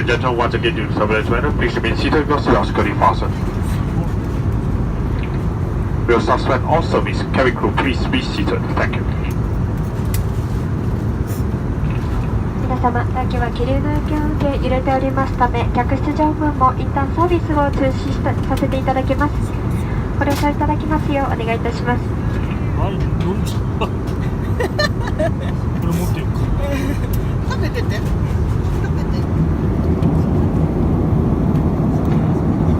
and gentlemen, once again due to turbulence weather, please remain seated with your seatbelts securely fastened. We'll suspend all service. Cabin crew, please be seated. Thank you. 皆様、大気は気流の影響を受け揺れておりますため、客室乗務も一旦サービスを中止させていただきます。ご了承いただきますようお願いいたします。はい、どんちゃこれ持ってるか。食べてて。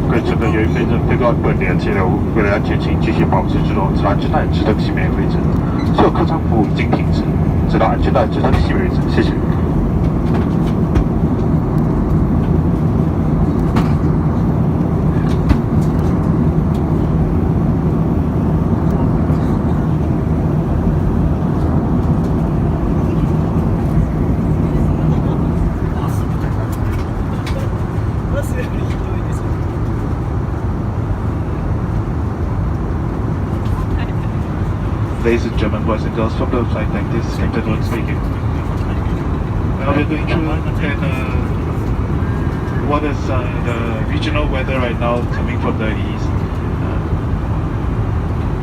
各位乘客，由于飞机飞高本地的气流，为了安全，请继续保持制动，直到安全带直登熄灭为止。所有客舱服务已经停止，直到安全带直登熄灭为止。谢谢。Ladies and gentlemen, boys and girls, from the flight deck, this is Captain Wood speaking. Now we're going through what is the regional weather right now coming from the east.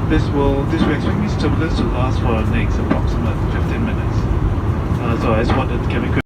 This will expect this turbulence to last for the next approximate 15 minutes. So I just wanted cabin crew